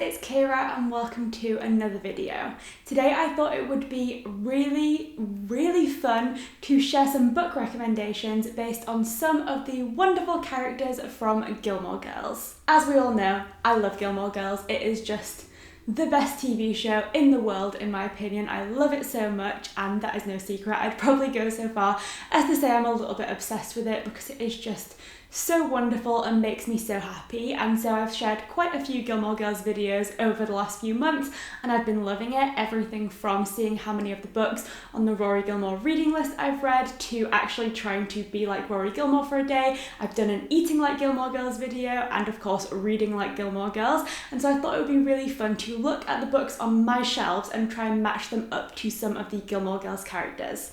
it's Kira and welcome to another video. Today I thought it would be really fun to share some book recommendations based on some of the wonderful characters from Gilmore Girls. As we all know, I love Gilmore Girls. It is just the best TV show in the world, in my opinion. I love it so much, and that is no secret. I'd probably go so far as to say I'm a little bit obsessed with it because it is just so wonderful and makes me so happy. And so I've shared quite a few Gilmore Girls videos over the last few months and I've been loving it. Everything from seeing how many of the books on the Rory Gilmore reading list I've read to actually trying to be like Rory Gilmore for a day. I've done an eating like Gilmore Girls video and of course reading like Gilmore Girls. And so I thought it would be really fun to look at the books on my shelves and try and match them up to some of the Gilmore Girls characters.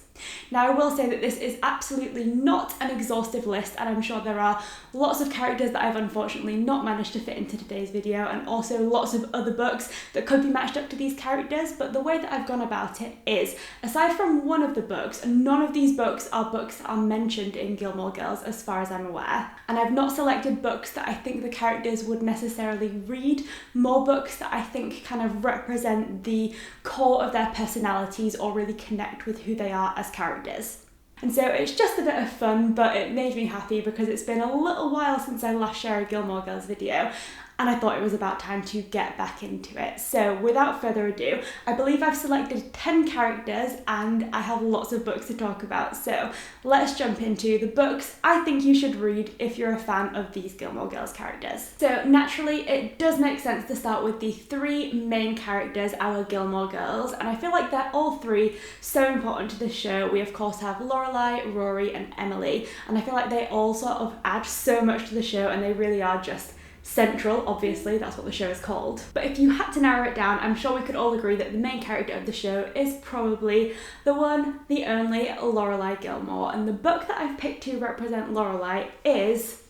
Now I will say that this is absolutely not an exhaustive list, and I'm sure there are lots of characters that I've unfortunately not managed to fit into today's video, and also lots of other books that could be matched up to these characters. But the way that I've gone about it is, aside from one of the books, none of these books are books that are mentioned in Gilmore Girls as far as I'm aware. And I've not selected books that I think the characters would necessarily read, more books that I think kind of represent the core of their personalities or really connect with who they are as characters. And so it's just a bit of fun, but it made me happy because it's been a little while since I last shared a Gilmore Girls video, and I thought it was about time to get back into it. So without further ado, I believe I've selected 10 characters and I have lots of books to talk about. So let's jump into the books I think you should read if you're a fan of these Gilmore Girls characters. So naturally, it does make sense to start with the three main characters, our Gilmore Girls, and I feel like they're all three so important to this show. We of course have Lorelai, Rory and Emily, and I feel like they all sort of add so much to the show and they really are just central. Obviously, that's what the show is called. But if you had to narrow it down, I'm sure we could all agree that the main character of the show is probably the one, the only Lorelai Gilmore. And the book that I've picked to represent Lorelai is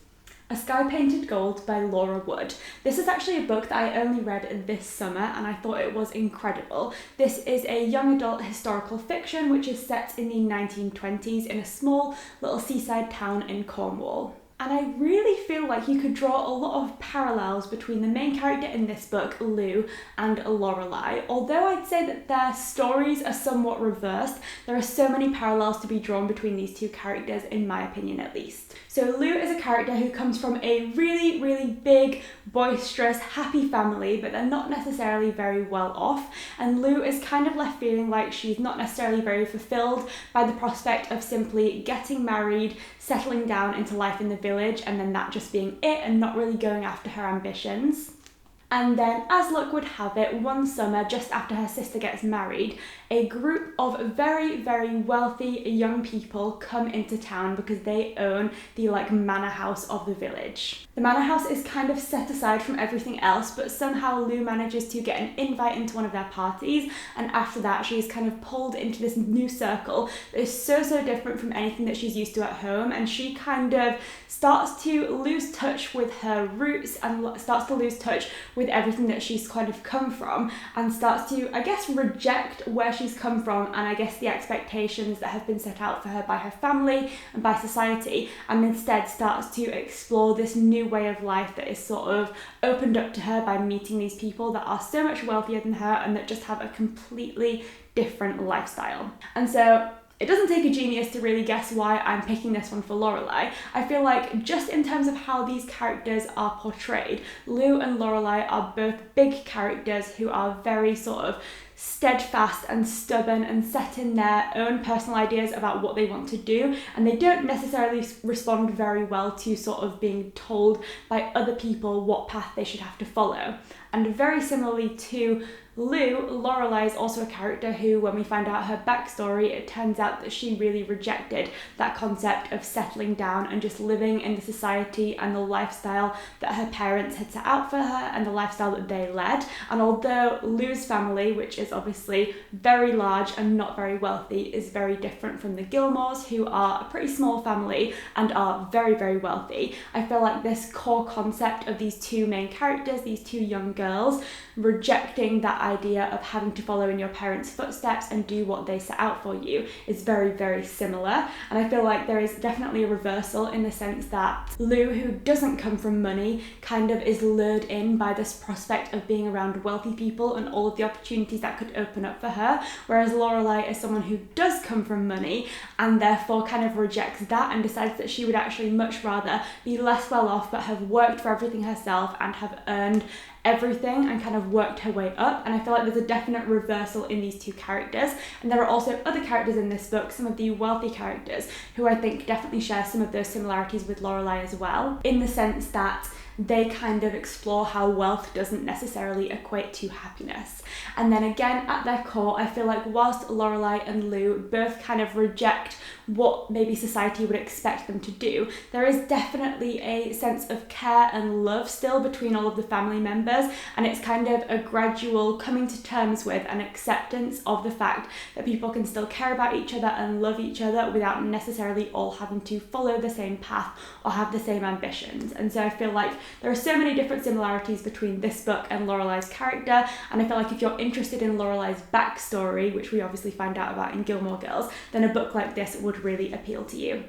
A Sky Painted Gold by Laura Wood. This is actually a book that I only read this summer and I thought it was incredible. This is a young adult historical fiction which is set in the 1920s in a small little seaside town in Cornwall. And I really feel like you could draw a lot of parallels between the main character in this book, Lou, and Lorelai. Although I'd say that their stories are somewhat reversed, there are so many parallels to be drawn between these two characters, in my opinion at least. So Lou is a character who comes from a really big, boisterous, happy family, but they're not necessarily very well off. And Lou is kind of left feeling like she's not necessarily very fulfilled by the prospect of simply getting married, settling down into life in the village, and then that just being it and not really going after her ambitions. And then, as luck would have it, one summer, just after her sister gets married, a group of very wealthy young people come into town because they own the manor house of the village. The manor house is kind of set aside from everything else, but somehow Lou manages to get an invite into one of their parties, and after that she is kind of pulled into this new circle that is so different from anything that she's used to at home, and she kind of starts to lose touch with her roots and starts to lose touch with everything that she's kind of come from, and starts to, I guess, reject where she's come from and I guess the expectations that have been set out for her by her family and by society, and instead starts to explore this new way of life that is sort of opened up to her by meeting these people that are so much wealthier than her and that just have a completely different lifestyle. And so it doesn't take a genius to really guess why I'm picking this one for Lorelai. I feel like just in terms of how these characters are portrayed, Lou and Lorelai are both big characters who are very sort of steadfast and stubborn and set in their own personal ideas about what they want to do, and they don't necessarily respond very well to sort of being told by other people what path they should have to follow. And very similarly to Lou, Lorelai is also a character who, when we find out her backstory, it turns out that she really rejected that concept of settling down and just living in the society and the lifestyle that her parents had set out for her and the lifestyle that they led. And although Lou's family, which is obviously very large and not very wealthy, is very different from the Gilmores, who are a pretty small family and are very wealthy, I feel like this core concept of these two main characters, these two young girls, Girls, rejecting that idea of having to follow in your parents' footsteps and do what they set out for you is very, very similar. And I feel like there is definitely a reversal in the sense that Lou, who doesn't come from money, kind of is lured in by this prospect of being around wealthy people and all of the opportunities that could open up for her, whereas Lorelai is someone who does come from money and therefore kind of rejects that and decides that she would actually much rather be less well off but have worked for everything herself and have earned everything and kind of worked her way up. And I feel like there's a definite reversal in these two characters. And there are also other characters in this book, some of the wealthy characters, who I think definitely share some of those similarities with Lorelai as well, in the sense that they kind of explore how wealth doesn't necessarily equate to happiness. And then again, at their core, I feel like whilst Lorelai and Lou both kind of reject what maybe society would expect them to do, there is definitely a sense of care and love still between all of the family members, and it's kind of a gradual coming to terms with and acceptance of the fact that people can still care about each other and love each other without necessarily all having to follow the same path or have the same ambitions. And so I feel like there are so many different similarities between this book and Lorelai's character, and I feel like if you're interested in Lorelai's backstory, which we obviously find out about in Gilmore Girls, then a book like this would really appeal to you.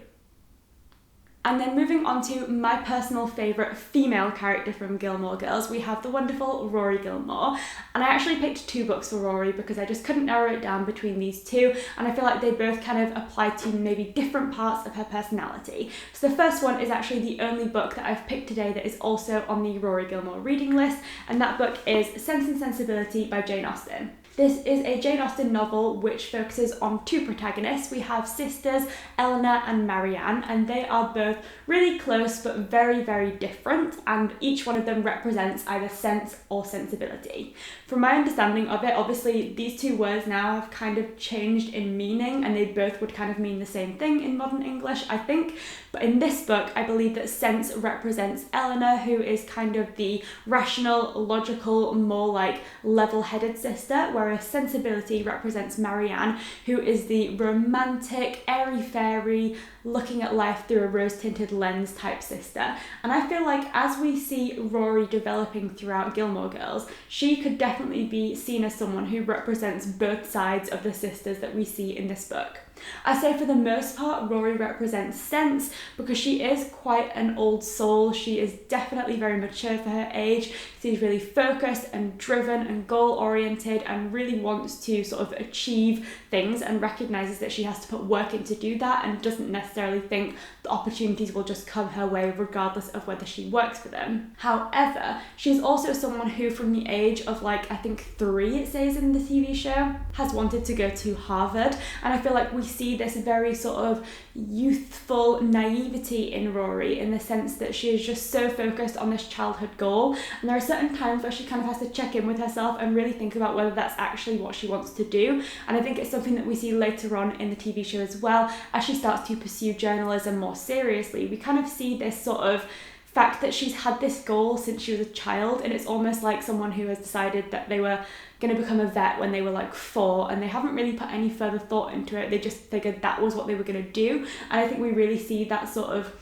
And then moving on to my personal favourite female character from Gilmore Girls, we have the wonderful Rory Gilmore. And I actually picked 2 books for Rory because I just couldn't narrow it down between these two, and I feel like they both kind of apply to maybe different parts of her personality. So the first one is actually the only book that I've picked today that is also on the Rory Gilmore reading list, and that book is Sense and Sensibility by Jane Austen. This is a Jane Austen novel which focuses on 2 protagonists. We have sisters Eleanor and Marianne, and they are both really close but very, very different, and each one of them represents either sense or sensibility. From my understanding of it, obviously these 2 words now have kind of changed in meaning, and they both would kind of mean the same thing in modern English, I think. But in this book, I believe that sense represents Eleanor, who is kind of the rational, logical, more like level-headed sister, whereas sensibility represents Marianne, who is the romantic, airy-fairy, looking at life through a rose-tinted lens type sister. And I feel like as we see Rory developing throughout Gilmore Girls, she could definitely be seen as someone who represents both sides of the sisters that we see in this book. I say for the most part, Rory represents sense because she is quite an old soul. She is definitely very mature for her age. She's really focused and driven and goal-oriented and really wants to sort of achieve things and recognises that she has to put work in to do that and doesn't necessarily think the opportunities will just come her way regardless of whether she works for them. However, she's also someone who from the age of like, I think 3 it says in the TV show, has wanted to go to Harvard, and I feel like we see this very sort of youthful naivety in Rory in the sense that she is just so focused on this childhood goal, and there are certain times where she kind of has to check in with herself and really think about whether that's actually what she wants to do. And I think it's something that we see later on in the TV show as well, as she starts to pursue journalism more seriously. We kind of see this sort of fact that she's had this goal since she was a child, and it's almost like someone who has decided that they were going to become a vet when they were like 4, and they haven't really put any further thought into it. They just figured that was what they were going to do. And I think we really see that sort of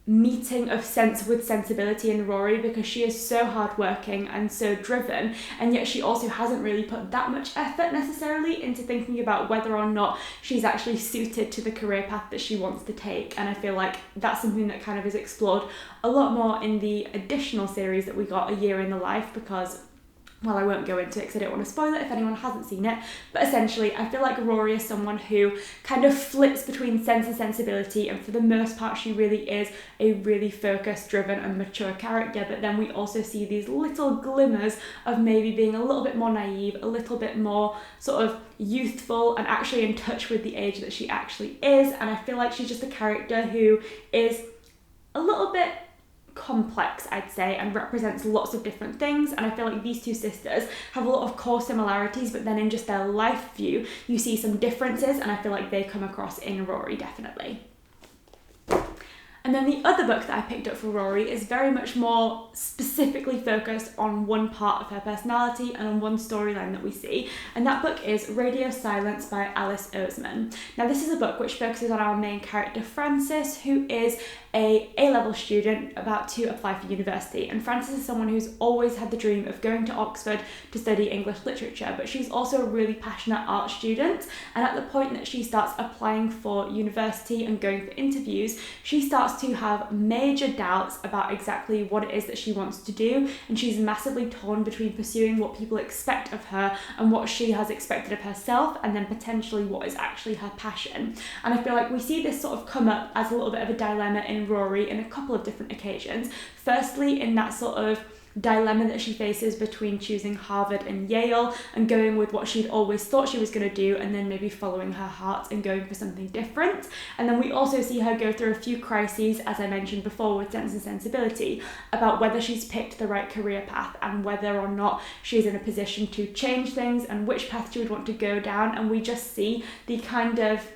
meeting of sense with sensibility in Rory, because she is so hardworking and so driven, and yet she also hasn't really put that much effort necessarily into thinking about whether or not she's actually suited to the career path that she wants to take. And I feel like that's something that kind of is explored a lot more in the additional series that we got, A Year in the Life, because, well, I won't go into it because I don't want to spoil it if anyone hasn't seen it, but essentially I feel like Rory is someone who kind of flips between sense and sensibility, and for the most part she really is a really focused, driven and mature character. But then we also see these little glimmers of maybe being a little bit more naive, a little bit more sort of youthful and actually in touch with the age that she actually is. And I feel like she's just a character who is a little bit complex, I'd say, and represents lots of different things. And I feel like these 2 sisters have a lot of core similarities, but then in just their life view you see some differences, and I feel like they come across in Rory definitely. And then the other book that I picked up for Rory is very much more specifically focused on one part of her personality and on one storyline that we see. And that book is Radio Silence by Alice Oseman. Now this is a book which focuses on our main character Frances, who is a A-level student about to apply for university. And Frances is someone who's always had the dream of going to Oxford to study English literature, but she's also a really passionate art student. And at the point that she starts applying for university and going for interviews, she starts to have major doubts about exactly what it is that she wants to do, and she's massively torn between pursuing what people expect of her and what she has expected of herself, and then potentially what is actually her passion. And I feel like we see this sort of come up as a little bit of a dilemma in Rory in a couple of different occasions. Firstly, in that sort of dilemma that she faces between choosing Harvard and Yale and going with what she'd always thought she was going to do, and then maybe following her heart and going for something different. And then we also see her go through a few crises, as I mentioned before with Sense and Sensibility, about whether she's picked the right career path and whether or not she's in a position to change things and which path she would want to go down. And we just see the kind of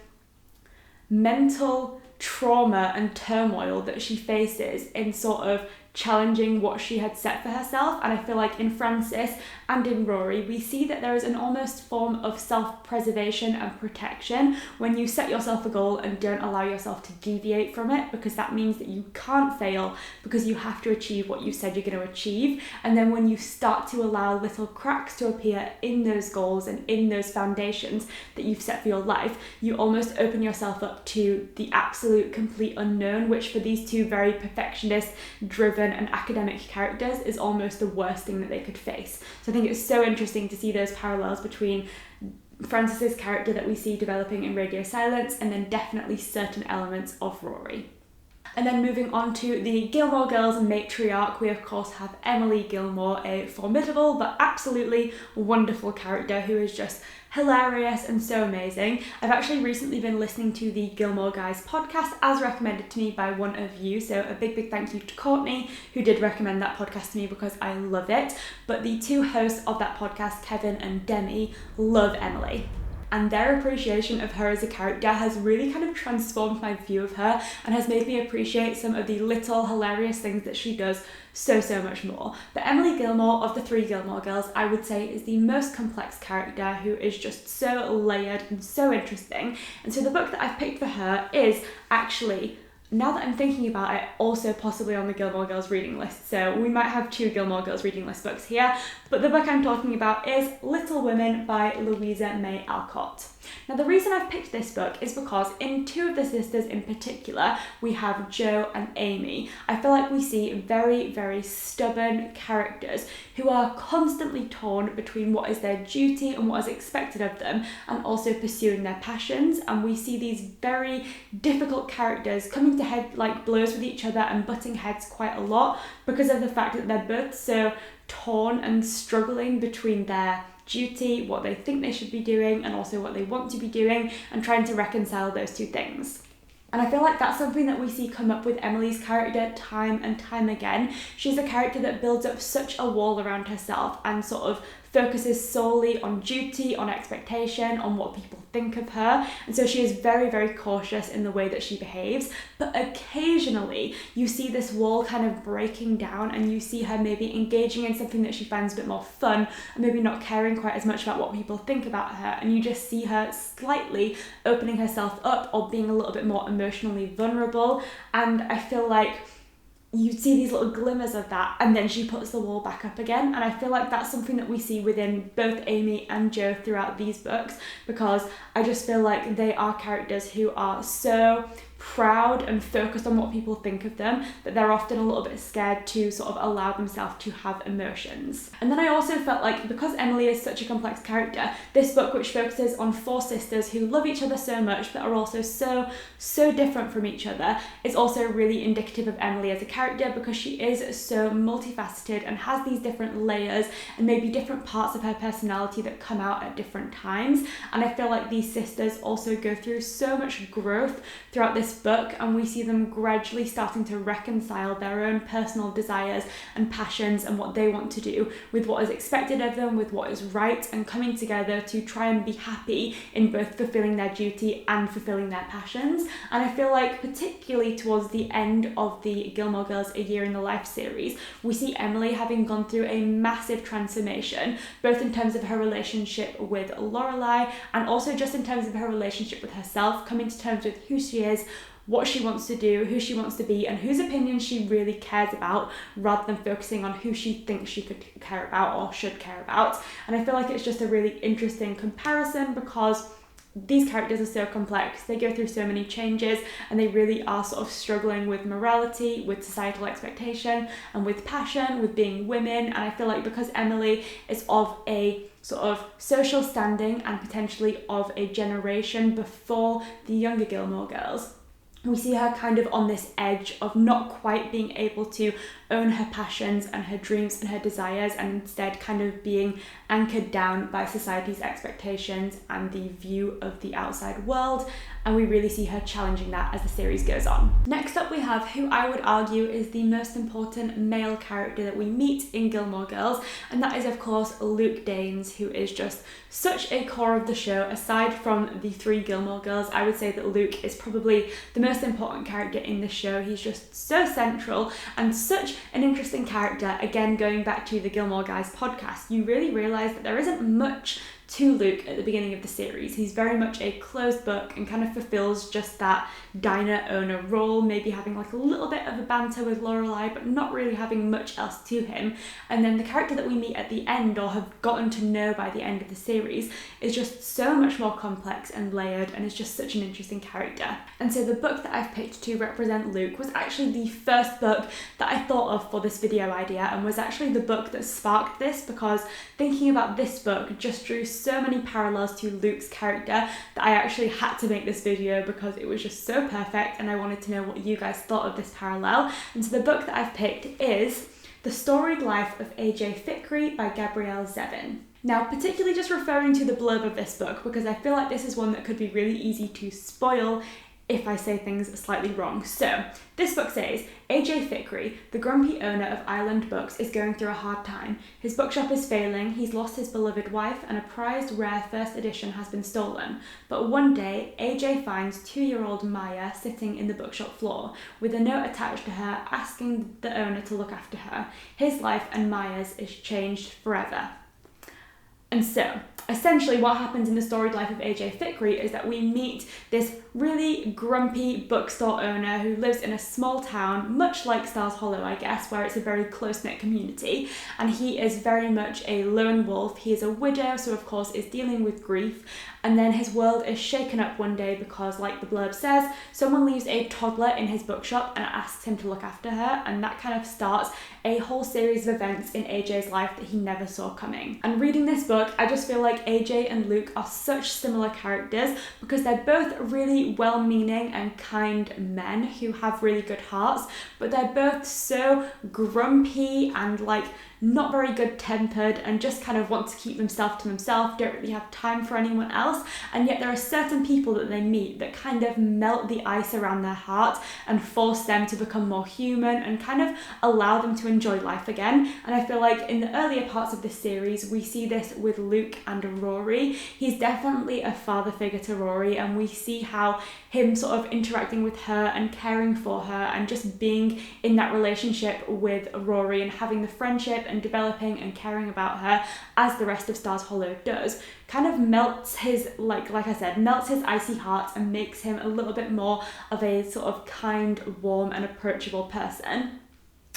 mental trauma and turmoil that she faces in sort of challenging what she had set for herself. And I feel like in Frances and in Rory, we see that there is an almost form of self-preservation and protection when you set yourself a goal and don't allow yourself to deviate from it, because that means that you can't fail because you have to achieve what you said you're going to achieve. And then when you start to allow little cracks to appear in those goals and in those foundations that you've set for your life, you almost open yourself up to the absolute complete unknown, which for these two very perfectionist, driven and academic characters is almost the worst thing that they could face. So I think it's so interesting to see those parallels between Frances's character that we see developing in Radio Silence and then definitely certain elements of Rory. And then moving on to the Gilmore Girls matriarch, we of course have Emily Gilmore, a formidable but absolutely wonderful character who is just hilarious and so amazing. I've actually recently been listening to the Gilmore Guys podcast as recommended to me by one of you, so a big thank you to Courtney who did recommend that podcast to me because I love it. But the two hosts of that podcast, Kevin and Demi, love Emily. And their appreciation of her as a character has really kind of transformed my view of her and has made me appreciate some of the little hilarious things that she does so much more. But Emily Gilmore, of the three Gilmore Girls, I would say is the most complex character, who is just so layered and so interesting. And so the book that I've picked for her is actually, now that I'm thinking about it, also possibly on the Gilmore Girls reading list. So we might have two Gilmore Girls reading list books here, but the book I'm talking about is Little Women by Louisa May Alcott. Now the reason I've picked this book is because in two of the sisters in particular, we have Jo and Amy. I feel like we see very stubborn characters who are constantly torn between what is their duty and what is expected of them, and also pursuing their passions. And we see these very difficult characters coming to head like blows with each other and butting heads quite a lot because of the fact that they're both so torn and struggling between their duty, what they think they should be doing, and also what they want to be doing, and trying to reconcile those two things. And I feel like that's something that we see come up with Emily's character time and time again. She's a character that builds up such a wall around herself and sort of focuses solely on duty, on expectation, on what people think of her. And so she is very cautious in the way that she behaves. But occasionally you see this wall kind of breaking down, and you see her maybe engaging in something that she finds a bit more fun, and maybe not caring quite as much about what people think about her. And you just see her slightly opening herself up or being a little bit more emotionally vulnerable. And I feel like you see these little glimmers of that, and then she puts the wall back up again. And I feel like that's something that we see within both Amy and Jo throughout these books, because I just feel like they are characters who are so proud and focused on what people think of them that they're often a little bit scared to sort of allow themselves to have emotions. And then I also felt like, because Emily is such a complex character, this book, which focuses on four sisters who love each other so much but are also so different from each other, is also really indicative of Emily as a character, because she is so multifaceted and has these different layers and maybe different parts of her personality that come out at different times. And I feel like these sisters also go through so much growth throughout this this book, and we see them gradually starting to reconcile their own personal desires and passions and what they want to do with what is expected of them, with what is right, and coming together to try and be happy in both fulfilling their duty and fulfilling their passions. And I feel like particularly towards the end of the Gilmore Girls A Year in the Life series, we see Emily having gone through a massive transformation, both in terms of her relationship with Lorelai and also just in terms of her relationship with herself, coming to terms with who she is, what she wants to do, who she wants to be, and whose opinions she really cares about, rather than focusing on who she thinks she could care about or should care about. And I feel like it's just a really interesting comparison because these characters are so complex, they go through so many changes, and they really are sort of struggling with morality, with societal expectation, and with passion, with being women. And I feel like because Emily is of a sort of social standing and potentially of a generation before the younger Gilmore Girls, we see her kind of on this edge of not quite being able to own her passions and her dreams and her desires, and instead kind of being anchored down by society's expectations and the view of the outside world. And we really see her challenging that as the series goes on. Next up we have who I would argue is the most important male character that we meet in Gilmore Girls, and that is of course Luke Danes, who is just such a core of the show. Aside from the three Gilmore Girls, I would say that Luke is probably the most important character in the show. He's just so central and such an interesting character. Again, going back to the Gilmore Guys podcast, you really realise that there isn't much to Luke at the beginning of the series. He's very much a closed book and kind of fulfills just that diner owner role, maybe having like a little bit of a banter with Lorelai, but not really having much else to him. And then the character that we meet at the end, or have gotten to know by the end of the series, is just so much more complex and layered, and is just such an interesting character. And so the book that I've picked to represent Luke was actually the first book that I thought of for this video idea, and was actually the book that sparked this, because thinking about this book just drew so many parallels to Luke's character that I actually had to make this video because it was just so perfect, and I wanted to know what you guys thought of this parallel. And so the book that I've picked is The Storied Life of A.J. Fikry by Gabrielle Zevin. Now, particularly just referring to the blurb of this book, because I feel like this is one that could be really easy to spoil if I say things slightly wrong. So, this book says, A.J. Fikry, the grumpy owner of Island Books, is going through a hard time. His bookshop is failing, he's lost his beloved wife, and a prized rare first edition has been stolen. But one day, A.J. finds 2-year-old Maya sitting in the bookshop floor, with a note attached to her asking the owner to look after her. His life and Maya's is changed forever. And so, essentially what happens in The Storied Life of A.J. Fikry is that we meet this really grumpy bookstore owner who lives in a small town, much like Stars Hollow, I guess, where it's a very close-knit community, and he is very much a lone wolf. He is a widow, so of course is dealing with grief, and then his world is shaken up one day because, like the blurb says, someone leaves a toddler in his bookshop and asks him to look after her, and that kind of starts a whole series of events in AJ's life that he never saw coming. And reading this book, I just feel like AJ and Luke are such similar characters because they're both really well-meaning and kind men who have really good hearts, but they're both so grumpy and like not very good tempered and just kind of want to keep themselves to themselves, don't really have time for anyone else. And yet there are certain people that they meet that kind of melt the ice around their heart and force them to become more human and kind of allow them to enjoy life again. And I feel like in the earlier parts of this series, we see this with Luke and Rory. He's definitely a father figure to Rory, and we see how him sort of interacting with her and caring for her and just being in that relationship with Rory and having the friendship and developing and caring about her as the rest of Stars Hollow does, kind of melts his, like I said, melts his icy heart and makes him a little bit more of a sort of kind, warm and approachable person.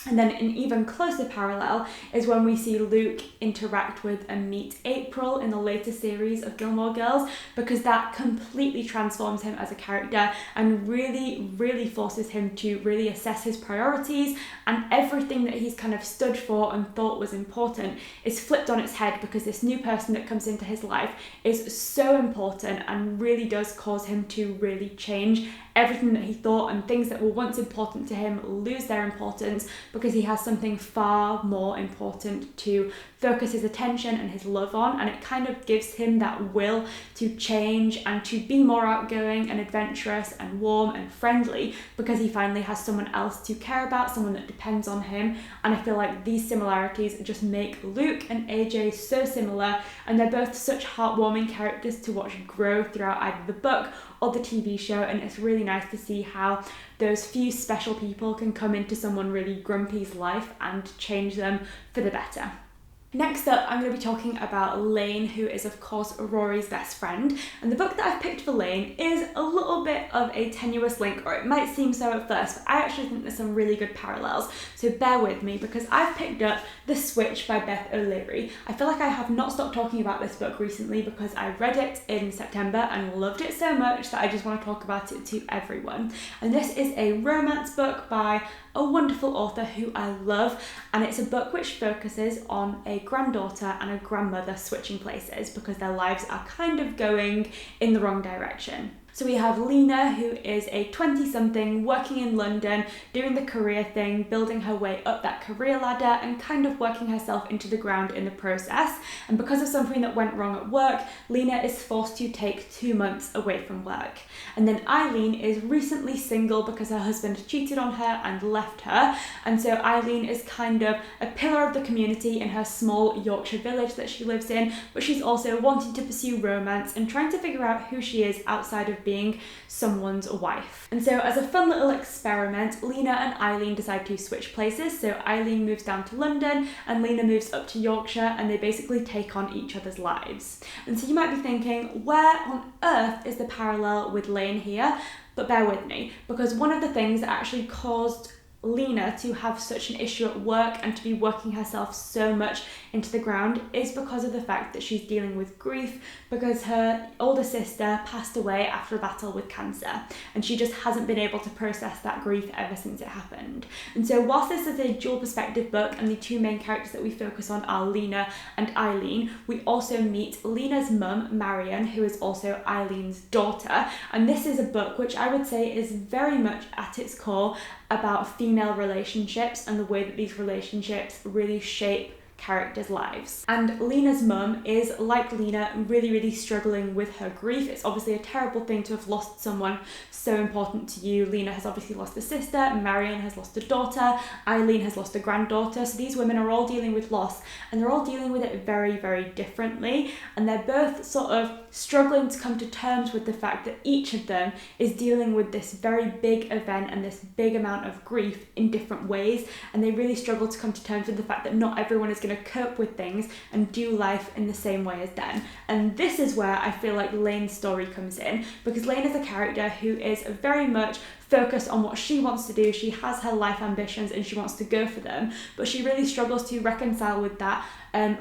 And then an even closer parallel is when we see Luke interact with and meet April in the later series of Gilmore Girls, because that completely transforms him as a character and really, really forces him to really assess his priorities, and everything that he's kind of stood for and thought was important is flipped on its head because this new person that comes into his life is so important and really does cause him to really change everything that he thought and things that were once important to him lose their importance because he has something far more important to focus his attention and his love on, and it kind of gives him that will to change and to be more outgoing and adventurous and warm and friendly because he finally has someone else to care about, someone that depends on him. And I feel like these similarities just make Luke and AJ so similar, and they're both such heartwarming characters to watch grow throughout either the book or the TV show, and it's really nice to see how those few special people can come into someone really grumpy's life and change them for the better. Next up, I'm going to be talking about Lane, who is of course Rory's best friend, and the book that I've picked for Lane is a little bit of a tenuous link, or it might seem so at first, but I actually think there's some really good parallels, so bear with me because I've picked up The Switch by Beth O'Leary. I feel like I have not stopped talking about this book recently because I read it in September and loved it so much that I just want to talk about it to everyone. And this is a romance book by a wonderful author who I love, and it's a book which focuses on a granddaughter and a grandmother switching places because their lives are kind of going in the wrong direction. So we have Lena, who is a 20-something working in London, doing the career thing, building her way up that career ladder and kind of working herself into the ground in the process. And because of something that went wrong at work, Lena is forced to take 2 months away from work. And then Eileen is recently single because her husband cheated on her and left her. And so Eileen is kind of a pillar of the community in her small Yorkshire village that she lives in, but she's also wanting to pursue romance and trying to figure out who she is outside of being someone's wife. And so as a fun little experiment, Lena and Eileen decide to switch places. So Eileen moves down to London and Lena moves up to Yorkshire, and they basically take on each other's lives. And so you might be thinking, where on earth is the parallel with Lane here? But bear with me, because one of the things that actually caused Lena to have such an issue at work and to be working herself so much into the ground is because of the fact that she's dealing with grief because her older sister passed away after a battle with cancer, and she just hasn't been able to process that grief ever since it happened. And so whilst this is a dual perspective book and the two main characters that we focus on are Lena and Eileen, we also meet Lena's mum, Marion, who is also Eileen's daughter. And this is a book which I would say is very much at its core about female relationships and the way that these relationships really shape characters' lives. And Lena's mum is, like Lena, really struggling with her grief. It's obviously a terrible thing to have lost someone so important to you. Lena has obviously lost a sister, Marion has lost a daughter, Eileen has lost a granddaughter. So these women are all dealing with loss, and they're all dealing with it very differently, and they're both sort of struggling to come to terms with the fact that each of them is dealing with this very big event and this big amount of grief in different ways, and they really struggle to come to terms with the fact that not everyone is going to cope with things and do life in the same way as them. And this is where I feel like Lane's story comes in, because Lane is a character who is very much focused on what she wants to do. She has her life ambitions and she wants to go for them, but she really struggles to reconcile with that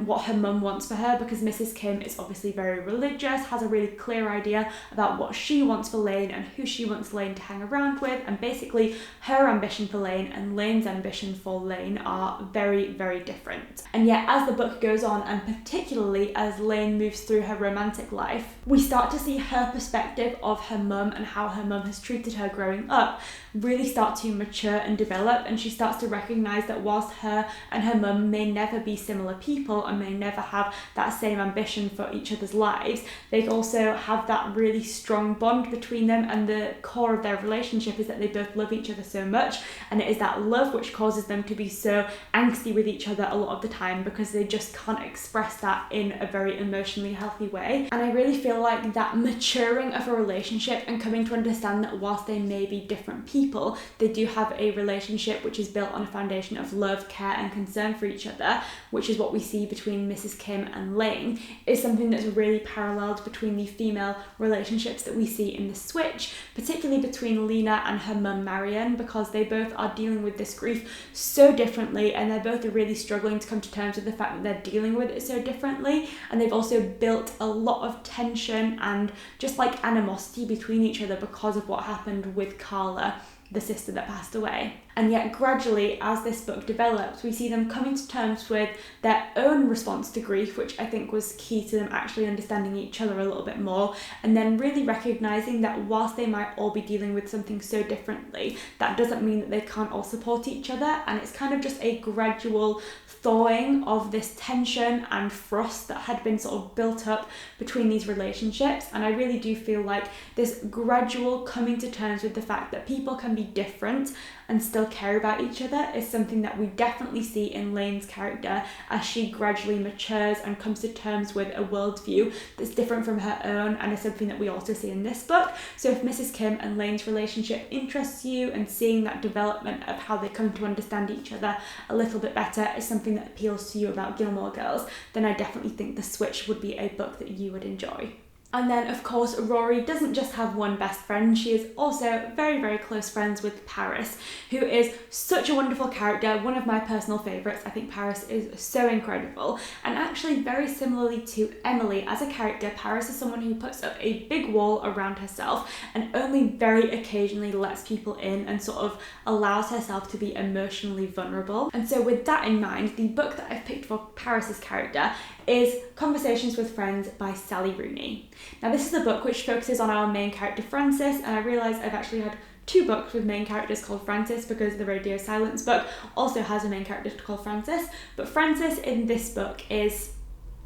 what her mum wants for her, because Mrs. Kim is obviously very religious, has a really clear idea about what she wants for Lane and who she wants Lane to hang around with, and basically her ambition for Lane and Lane's ambition for Lane are very different. And yet as the book goes on, and particularly as Lane moves through her romantic life, we start to see her perspective of her mum and how her mum has treated her growing up really start to mature and develop, and she starts to recognise that whilst her and her mum may never be similar people and may never have that same ambition for each other's lives, they also have that really strong bond between them, and the core of their relationship is that they both love each other so much, and it is that love which causes them to be so angsty with each other a lot of the time because they just can't express that in a very emotionally healthy way. And I really feel like that maturing of a relationship and coming to understand that whilst they may be different people, they do have a relationship which is built on a foundation of love, care and concern for each other, which is what we see between Mrs. Kim and Lane, is something that's really paralleled between the female relationships that we see in The Switch, particularly between Lena and her mum Marion, because they both are dealing with this grief so differently, and they're both really struggling to come to terms with the fact that they're dealing with it so differently, and they've also built a lot of tension and just like animosity between each other because of what happened with Carla, the sister that passed away. And yet gradually, as this book develops, we see them coming to terms with their own response to grief, which I think was key to them actually understanding each other a little bit more, and then really recognising that whilst they might all be dealing with something so differently, that doesn't mean that they can't all support each other. And it's kind of just a gradual thawing of this tension and frost that had been sort of built up between these relationships. And I really do feel like this gradual coming to terms with the fact that people can be different and still care about each other is something that we definitely see in Lane's character as she gradually matures and comes to terms with a worldview that's different from her own, and is something that we also see in this book. So if Mrs. Kim and Lane's relationship interests you, and seeing that development of how they come to understand each other a little bit better is something that appeals to you about Gilmore Girls, then I definitely think The Switch would be a book that you would enjoy. And then, of course, Rory doesn't just have one best friend, she is also very, very close friends with Paris, who is such a wonderful character, one of my personal favourites. I think Paris is so incredible. And actually, very similarly to Emily, as a character, Paris is someone who puts up a big wall around herself and only very occasionally lets people in and sort of allows herself to be emotionally vulnerable. And so with that in mind, the book that I've picked for Paris's character is Conversations with Friends by Sally Rooney. Now this is a book which focuses on our main character Frances, and I realise I've actually had 2 books with main characters called Frances because the Radio Silence book also has a main character called Frances, but Frances in this book is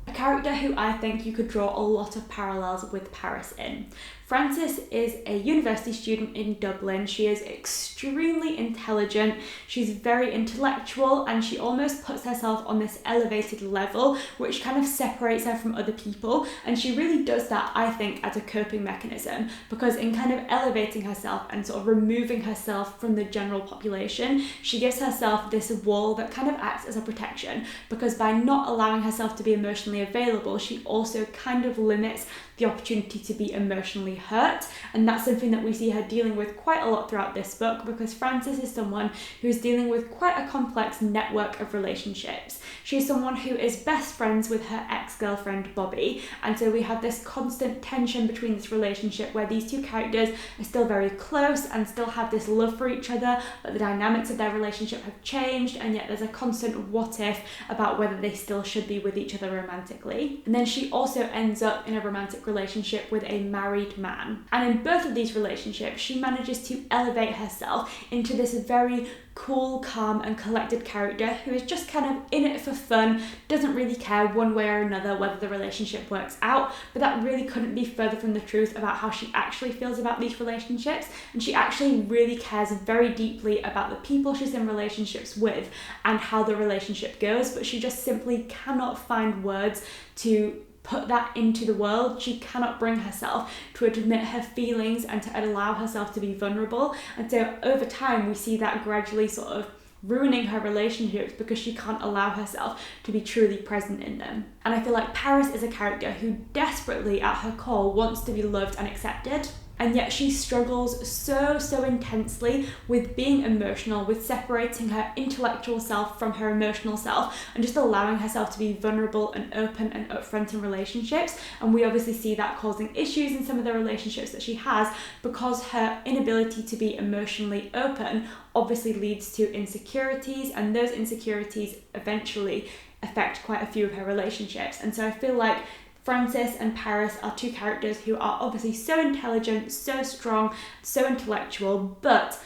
a character who I think you could draw a lot of parallels with Paris in. Frances is a university student in Dublin. She is extremely intelligent, she's very intellectual, and she almost puts herself on this elevated level which kind of separates her from other people, and she really does that, I think, as a coping mechanism, because in kind of elevating herself and sort of removing herself from the general population, she gives herself this wall that kind of acts as a protection, because by not allowing herself to be emotionally available, she also kind of limits the opportunity to be emotionally hurt. And that's something that we see her dealing with quite a lot throughout this book, because Frances is someone who's dealing with quite a complex network of relationships. She's someone who is best friends with her ex-girlfriend Bobby, and so we have this constant tension between this relationship where these two characters are still very close and still have this love for each other, but the dynamics of their relationship have changed, and yet there's a constant what if about whether they still should be with each other romantically. And then she also ends up in a romantic relationship with a married man. And in both of these relationships, she manages to elevate herself into this very cool, calm and collected character who is just kind of in it for fun, doesn't really care one way or another whether the relationship works out, but that really couldn't be further from the truth about how she actually feels about these relationships. And she actually really cares very deeply about the people she's in relationships with and how the relationship goes, but she just simply cannot find words to put that into the world. She cannot bring herself to admit her feelings and to allow herself to be vulnerable. And so over time we see that gradually sort of ruining her relationships because she can't allow herself to be truly present in them. And I feel like Paris is a character who desperately at her core wants to be loved and accepted, and yet she struggles so intensely with being emotional, with separating her intellectual self from her emotional self and just allowing herself to be vulnerable and open and upfront in relationships. And we obviously see that causing issues in some of the relationships that she has, because her inability to be emotionally open obviously leads to insecurities, and those insecurities eventually affect quite a few of her relationships. And so I feel like Frances and Paris are two characters who are obviously so intelligent, so strong, so intellectual, but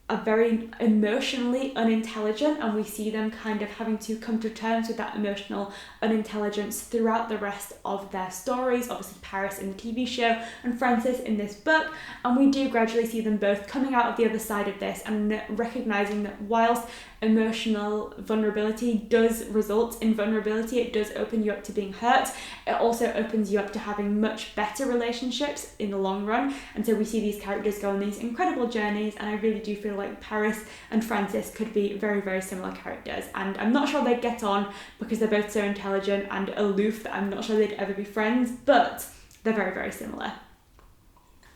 are very emotionally unintelligent, and we see them kind of having to come to terms with that emotional unintelligence throughout the rest of their stories. Obviously Paris in the TV show and Frances in this book, and we do gradually see them both coming out of the other side of this and recognizing that whilst emotional vulnerability does result in vulnerability, it does open you up to being hurt, it also opens you up to having much better relationships in the long run. And so we see these characters go on these incredible journeys, and I really do feel like Paris and Frances could be very similar characters. And I'm not sure they'd get on because they're both so intelligent and aloof that I'm not sure they'd ever be friends, but they're very similar.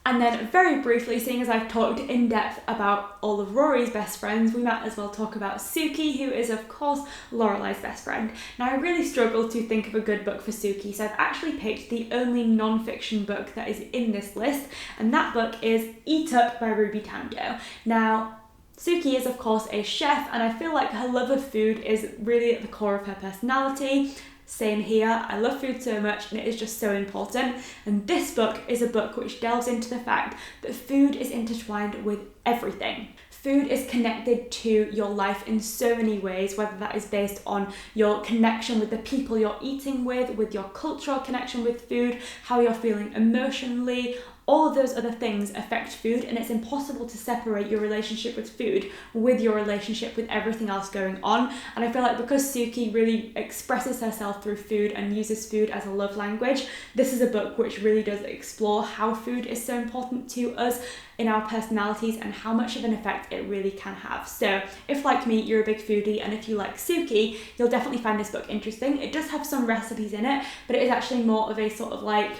And then very briefly, seeing as I've talked in depth about all of Rory's best friends, we might as well talk about Suki, who is of course Lorelai's best friend. Now I really struggled to think of a good book for Suki, so I've actually picked the only non-fiction book that is in this list, and that book is Eat Up by Ruby Tango. Now, Suki is of course a chef, and I feel like her love of food is really at the core of her personality. Same here, I love food so much and it is just so important. And this book is a book which delves into the fact that food is intertwined with everything. Food is connected to your life in so many ways, whether that is based on your connection with the people you're eating with your cultural connection with food, how you're feeling emotionally. All of those other things affect food, and it's impossible to separate your relationship with food with your relationship with everything else going on. And I feel like because Suki really expresses herself through food and uses food as a love language, this is a book which really does explore how food is so important to us in our personalities and how much of an effect it really can have. So if, like me, you're a big foodie and if you like Suki, you'll definitely find this book interesting. It does have some recipes in it, but it is actually more of a sort of like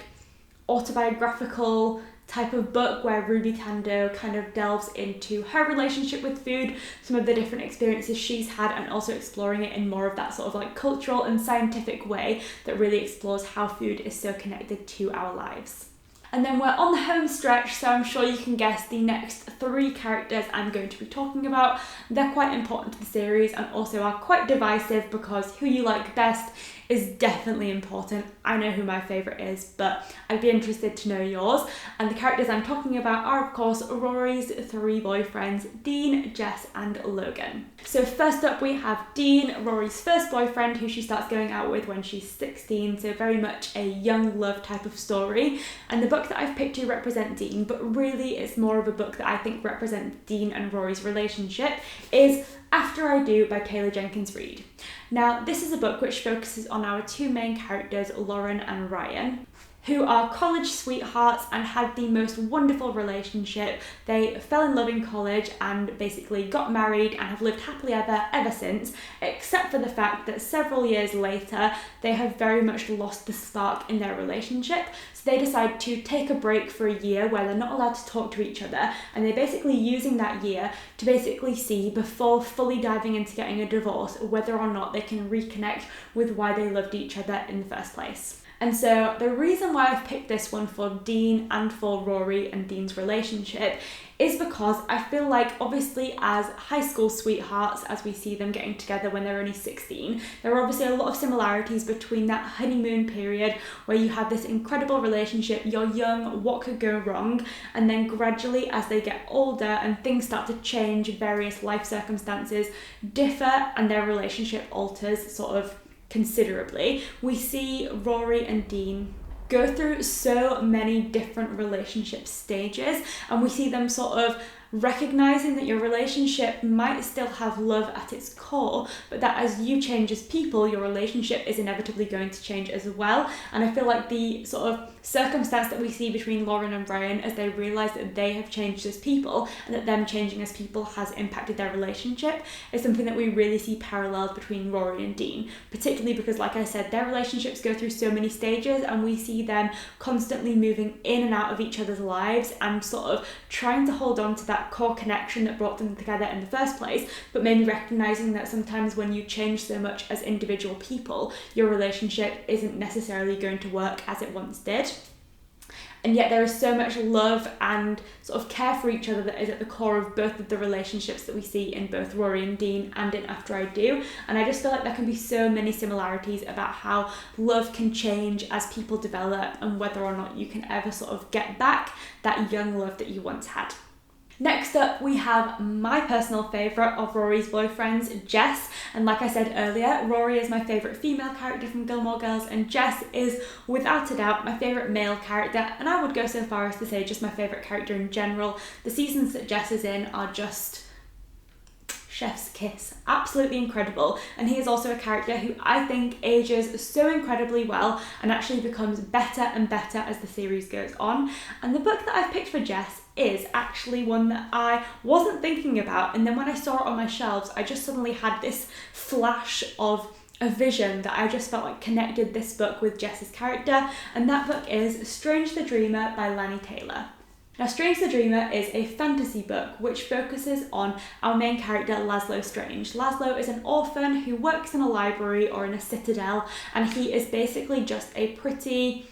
autobiographical type of book where Ruby Tando kind of delves into her relationship with food, some of the different experiences she's had, and also exploring it in more of that sort of like cultural and scientific way that really explores how food is so connected to our lives. And then we're on the home stretch, so I'm sure you can guess the next 3 characters I'm going to be talking about. They're quite important to the series and also are quite divisive because who you like best is definitely important. I know who my favourite is, but I'd be interested to know yours. And the characters I'm talking about are, of course, Rory's 3 boyfriends, Dean, Jess and Logan. So first up we have Dean, Rory's first boyfriend, who she starts going out with when she's 16, so very much a young love type of story. And the book that I've picked to represent Dean, but really it's more of a book that I think represents Dean and Rory's relationship, is After I Do by Taylor Jenkins Reid. Now, this is a book which focuses on our 2 main characters, Lauren and Ryan, who are college sweethearts and had the most wonderful relationship. They fell in love in college and basically got married and have lived happily ever since, except for the fact that several years later, they have very much lost the spark in their relationship. So they decide to take a break for a year where they're not allowed to talk to each other, and they're basically using that year to basically see, before fully diving into getting a divorce, whether or not they can reconnect with why they loved each other in the first place. And so the reason why I've picked this one for Dean and for Rory and Dean's relationship is because I feel like, obviously, as high school sweethearts, as we see them getting together when they're only 16, there are obviously a lot of similarities between that honeymoon period where you have this incredible relationship, you're young, what could go wrong? And then gradually, as they get older and things start to change, various life circumstances differ and their relationship alters sort of considerably. We see Rory and Dean go through so many different relationship stages, and we see them sort of recognizing that your relationship might still have love at its core, but that as you change as people, your relationship is inevitably going to change as well. And I feel like the sort of circumstance that we see between Lauren and Ryan as they realize that they have changed as people and that them changing as people has impacted their relationship is something that we really see paralleled between Rory and Dean, particularly because, like I said, their relationships go through so many stages and we see them constantly moving in and out of each other's lives and sort of trying to hold on to that core connection that brought them together in the first place, but maybe recognizing that sometimes when you change so much as individual people, your relationship isn't necessarily going to work as it once did. And yet there is so much love and sort of care for each other that is at the core of both of the relationships that we see in both Rory and Dean and in After I Do. And I just feel like there can be so many similarities about how love can change as people develop and whether or not you can ever sort of get back that young love that you once had. Next up, we have my personal favourite of Rory's boyfriends, Jess. And like I said earlier, Rory is my favourite female character from Gilmore Girls, and Jess is, without a doubt, my favourite male character. And I would go so far as to say just my favourite character in general. The seasons that Jess is in are just chef's kiss. Absolutely incredible. And he is also a character who I think ages so incredibly well and actually becomes better and better as the series goes on. And the book that I've picked for Jess is actually one that I wasn't thinking about, and then when I saw it on my shelves, I just suddenly had this flash of a vision that I just felt like connected this book with Jess's character, and that book is Strange the Dreamer by Lani Taylor. Now, Strange the Dreamer is a fantasy book which focuses on our main character, Laszlo Strange. Laszlo is an orphan who works in a library or in a citadel, and he is basically just a pretty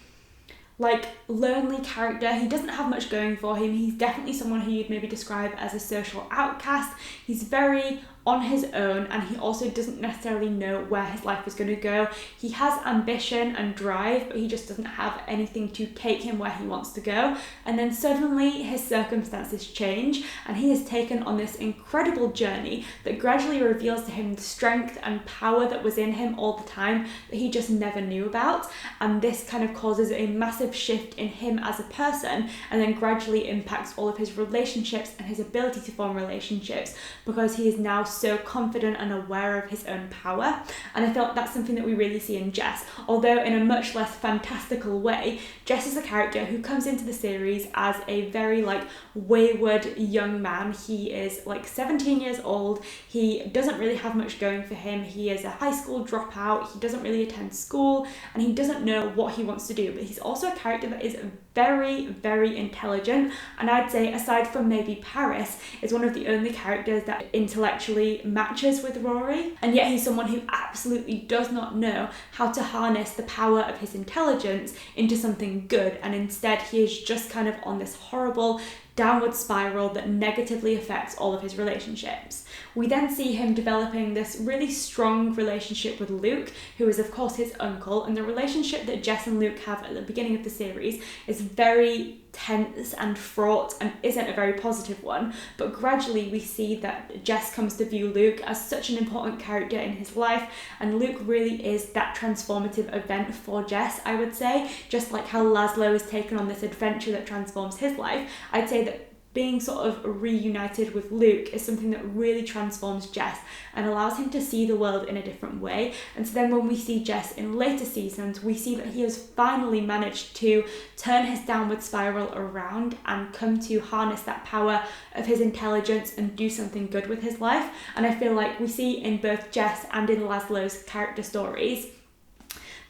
like lonely character. He doesn't have much going for him. He's definitely someone who you'd maybe describe as a social outcast. He's very on his own, and he also doesn't necessarily know where his life is going to go. He has ambition and drive, but he just doesn't have anything to take him where he wants to go. And then suddenly his circumstances change, and he is taken on this incredible journey that gradually reveals to him the strength and power that was in him all the time that he just never knew about. And this kind of causes a massive shift in him as a person, and then gradually impacts all of his relationships and his ability to form relationships, because he is now so confident and aware of his own power. And I feel like that's something that we really see in Jess, although in a much less fantastical way. Jess is a character who comes into the series as a very like wayward young man. He is like 17 years old. He doesn't really have much going for him. He is a high school dropout. He doesn't really attend school, and he doesn't know what he wants to do. But he's also a character that is very, very intelligent, and I'd say aside from maybe Paris, is one of the only characters that intellectually matches with Rory. And yet he's someone who absolutely does not know how to harness the power of his intelligence into something good, and instead he is just kind of on this horrible downward spiral that negatively affects all of his relationships. We then see him developing this really strong relationship with Luke, who is of course his uncle, and the relationship that Jess and Luke have at the beginning of the series is very tense and fraught and isn't a very positive one. But gradually we see that Jess comes to view Luke as such an important character in his life, and Luke really is that transformative event for Jess, I would say. Just like how Laszlo is taken on this adventure that transforms his life, I'd say that being sort of reunited with Luke is something that really transforms Jess and allows him to see the world in a different way. And so then when we see Jess in later seasons, we see that he has finally managed to turn his downward spiral around and come to harness that power of his intelligence and do something good with his life. And I feel like we see in both Jess and in Laszlo's character stories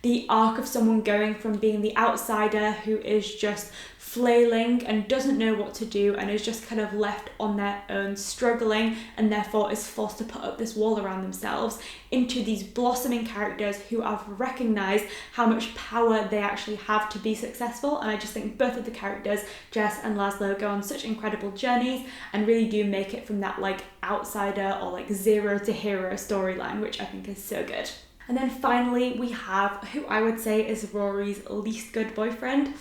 the arc of someone going from being the outsider who is just flailing and doesn't know what to do and is just kind of left on their own struggling, and therefore is forced to put up this wall around themselves, into these blossoming characters who have recognised how much power they actually have to be successful. And I just think both of the characters, Jess and Laszlo, go on such incredible journeys and really do make it from that like outsider or like zero to hero storyline, which I think is so good. And then finally we have who I would say is Rory's least good boyfriend.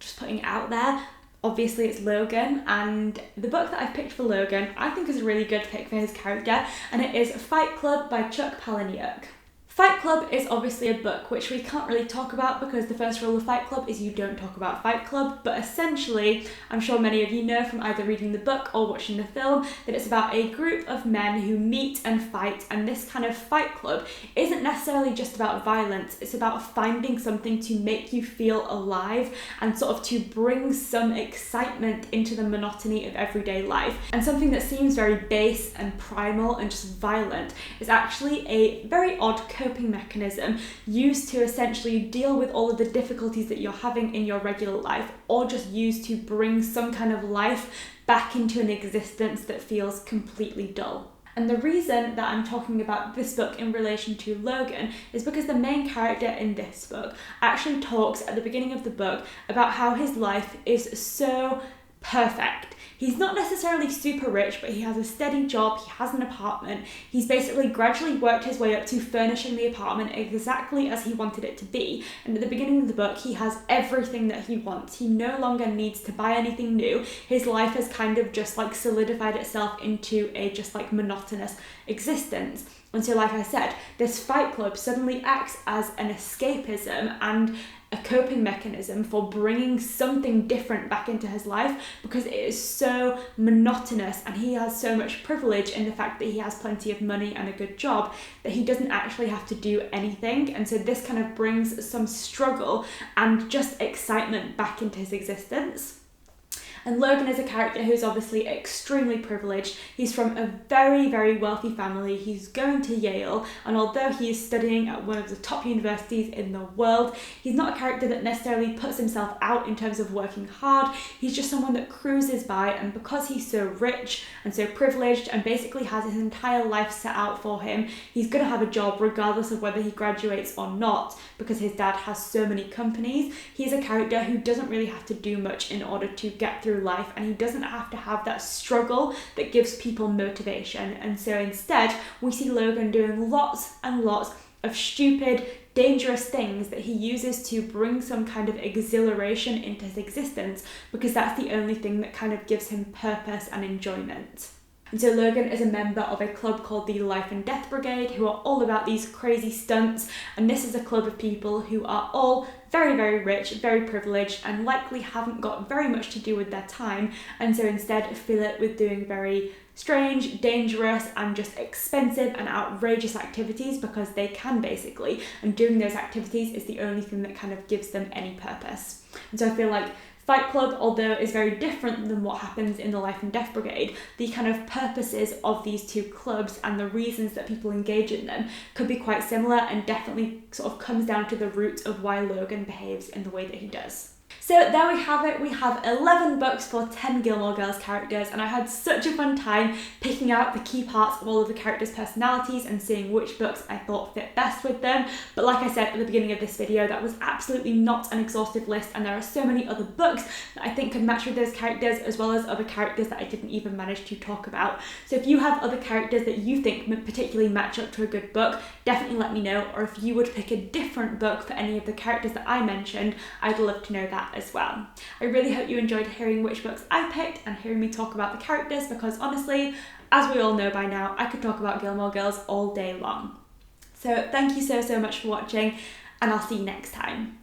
Just putting it out there. Obviously it's Logan, and the book that I've picked for Logan I think is a really good pick for his character, and it is Fight Club by Chuck Palahniuk. Fight Club is obviously a book which we can't really talk about because the first rule of Fight Club is you don't talk about Fight Club, but essentially, I'm sure many of you know from either reading the book or watching the film, that it's about a group of men who meet and fight, and this kind of Fight Club isn't necessarily just about violence, it's about finding something to make you feel alive and sort of to bring some excitement into the monotony of everyday life. And something that seems very base and primal and just violent is actually a very odd coping mechanism used to essentially deal with all of the difficulties that you're having in your regular life, or just used to bring some kind of life back into an existence that feels completely dull. And the reason that I'm talking about this book in relation to Logan is because the main character in this book actually talks at the beginning of the book about how his life is so perfect. He's not necessarily super rich, but he has a steady job, he has an apartment. He's basically gradually worked his way up to furnishing the apartment exactly as he wanted it to be. And at the beginning of the book, he has everything that he wants. He no longer needs to buy anything new. His life has kind of just like solidified itself into a just like monotonous existence. And so, like I said, this Fight Club suddenly acts as an escapism and a coping mechanism for bringing something different back into his life, because it is so monotonous and he has so much privilege in the fact that he has plenty of money and a good job that he doesn't actually have to do anything. And so this kind of brings some struggle and just excitement back into his existence. And Logan is a character who's obviously extremely privileged. He's from a very, very wealthy family. He's going to Yale, and although he is studying at one of the top universities in the world, he's not a character that necessarily puts himself out in terms of working hard. He's just someone that cruises by, and because he's so rich and so privileged and basically has his entire life set out for him, he's going to have a job regardless of whether he graduates or not, because his dad has so many companies. He's a character who doesn't really have to do much in order to get through life, and he doesn't have to have that struggle that gives people motivation. And so instead we see Logan doing lots and lots of stupid, dangerous things that he uses to bring some kind of exhilaration into his existence, because that's the only thing that kind of gives him purpose and enjoyment. And so Logan is a member of a club called the Life and Death Brigade, who are all about these crazy stunts, and this is a club of people who are all very, very rich, very privileged, and likely haven't got very much to do with their time, and so instead fill it with doing very strange, dangerous, and just expensive and outrageous activities because they can, basically, and doing those activities is the only thing that kind of gives them any purpose. And so I feel like Fight Club, although is very different than what happens in the Life and Death Brigade, the kind of purposes of these two clubs and the reasons that people engage in them could be quite similar, and definitely sort of comes down to the root of why Logan behaves in the way that he does. So there we have it. We have 11 books for 10 Gilmore Girls characters, and I had such a fun time picking out the key parts of all of the characters' personalities and seeing which books I thought fit best with them. But like I said at the beginning of this video, that was absolutely not an exhaustive list, and there are so many other books that I think could match with those characters, as well as other characters that I didn't even manage to talk about. So if you have other characters that you think particularly match up to a good book, definitely let me know, or if you would pick a different book for any of the characters that I mentioned, I'd love to know that as well. I really hope you enjoyed hearing which books I picked and hearing me talk about the characters, because honestly, as we all know by now, I could talk about Gilmore Girls all day long. So thank you so much for watching, and I'll see you next time.